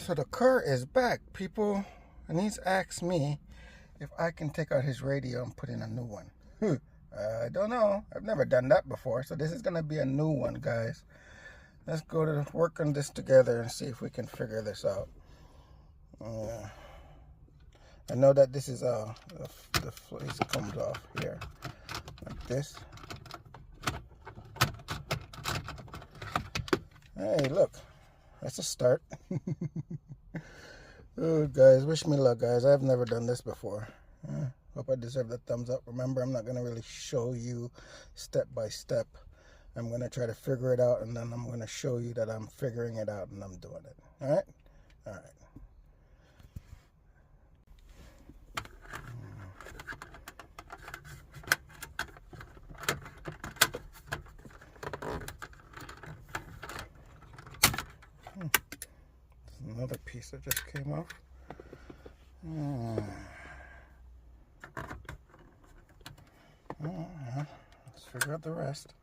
So the car is back, people, and he's asked me if I can take out his radio and put in a new one. I don't know. I've never done that before, so this is going to be a new one, guys. Let's go to work on this together and see if we can figure this out. I know that this is the fleece comes off here like this. Hey, look, that's a start. Oh, guys, wish me luck, guys. I've never done this before. Hope I deserve the thumbs up. Remember, I'm not going to really show you step by step. I'm going to try to figure it out, and then I'm going to show you that I'm figuring it out and I'm doing it. All right? All right. Another piece that just came off. Let's figure out the rest.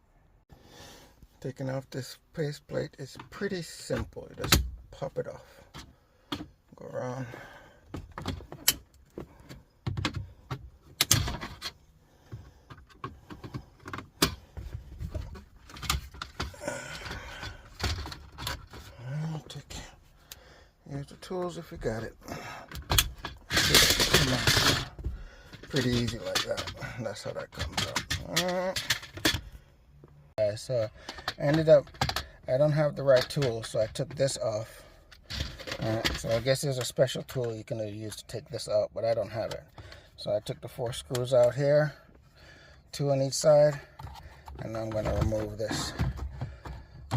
Taking off this face plate is pretty simple. You just pop it off. Go around. Use the tools if you got it. Pretty easy like that. That's how that comes out. So I ended up, I don't have the right tool, so I took this off. So I guess there's a special tool you can use to take this out, but I don't have it. So I took the 4 screws out here, 2 on each side, and I'm going to remove this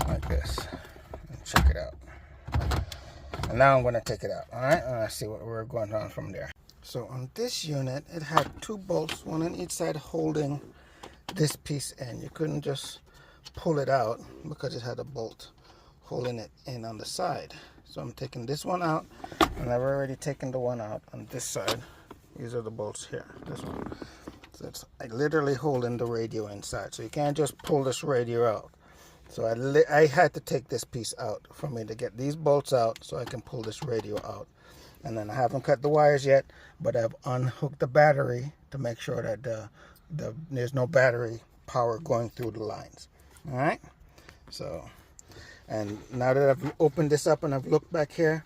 like this and check it out. And now I'm going to take it out, alright? And let's see what we're going on from there. So on this unit, it had 2 bolts, one on each side holding this piece in. You couldn't just pull it out because it had a bolt holding it in on the side. So I'm taking this one out, and I've already taken the one out on this side. These are the bolts here, this one. So it's literally holding the radio inside. So you can't just pull this radio out. So I had to take this piece out for me to get these bolts out so I can pull this radio out. And then I haven't cut the wires yet, but I've unhooked the battery to make sure that there's no battery power going through the lines. All right. So, and now that I've opened this up and I've looked back here,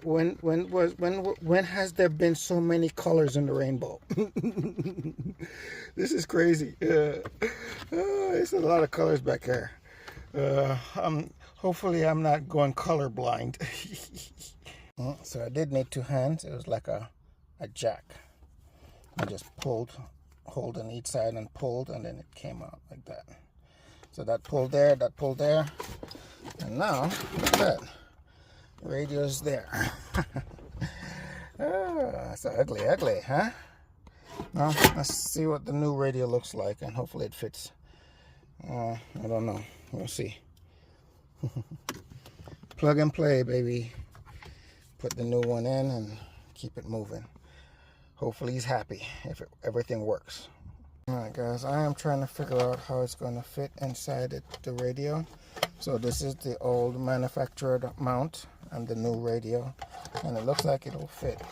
when has there been so many colors in the rainbow? This is crazy. It's a lot of colors back here. Hopefully I'm not going color blind. So I did need 2 hands. It was like a jack. I just hold on each side and pulled, and then it came out like that. So that pulled there, and now look at that. Radio's there. So ugly, huh? Well, let's see what the new radio looks like, and hopefully it fits. I don't know. We'll see. Plug and play, baby. Put the new one in and keep it moving. Hopefully he's happy if everything works. Alright guys, I am trying to figure out how it's going to fit inside the radio. So this is the old manufactured mount and the new radio, and it looks like it'll fit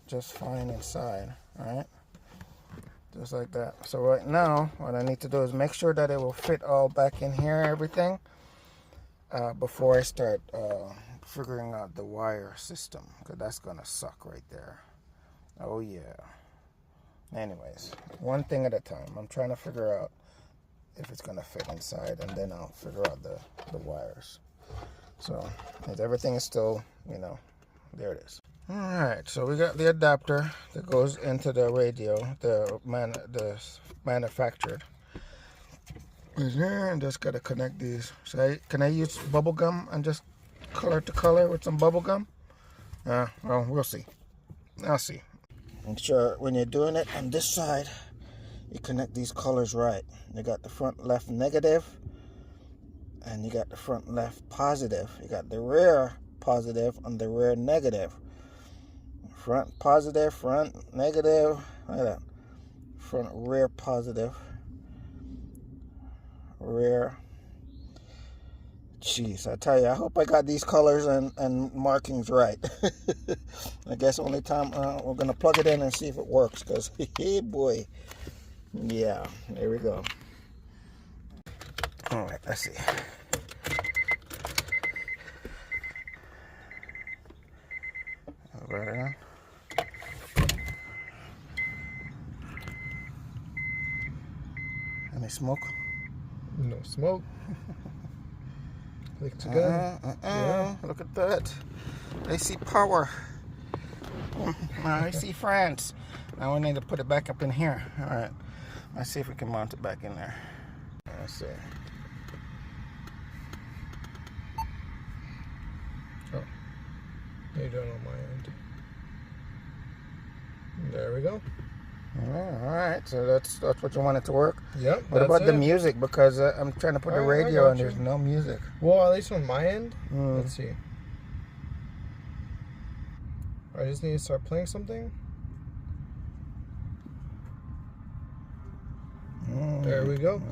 just fine inside. Alright, just like that. So right now what I need to do is make sure that it will fit all back in here, everything, before I start figuring out the wire system, because that's gonna suck right there. Oh yeah. Anyways, one thing at a time. I'm trying to figure out if it's gonna fit inside, and then I'll figure out the wires. So everything is still, there it is. All right, so we got the adapter that goes into the radio, the manufactured. Is here, and just gotta connect these. So can I use bubble gum and just color to color with some bubble gum? Well, we'll see. I'll see. Make sure when you're doing it on this side, you connect these colors right. You got the front left negative, and you got the front left positive. You got the rear positive and the rear negative. Front positive, front negative. Look at that. Front rear positive. Rear Jeez, I tell you, I hope I got these colors and markings right. I guess only time we're gonna plug it in and see if it works, because hey boy, yeah, there we go. All right, let's see. Right on. Any smoke? No smoke. Looks good. Yeah. Look at that. I see power. I see France. Now we need to put it back up in here. All right. Let's see if we can mount it back in there. Let's see. Oh, you're doing it on my end. There we go. All right. So that's what you want it to work. Yep. What about the music? Because I'm trying to put the radio and there's no music. Well, at least on my end. Let's see. I just need to start playing something. There we go.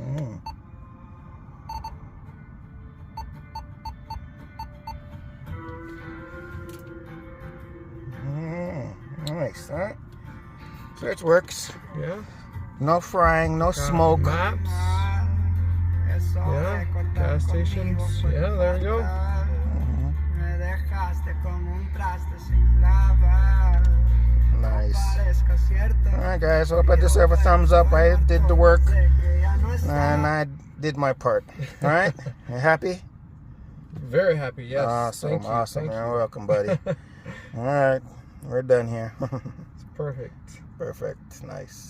Nice, huh? So it works. Yeah. No frying, no smoke. Maps. Yeah. Gas stations. Yeah, there we go. Nice. Alright guys, hope I deserve a thumbs up. I did the work and I did my part. Alright? You happy? Very happy, yes. Awesome, Thank you. awesome. Thank You're welcome, buddy. Alright, we're done here. It's perfect. Perfect. Nice.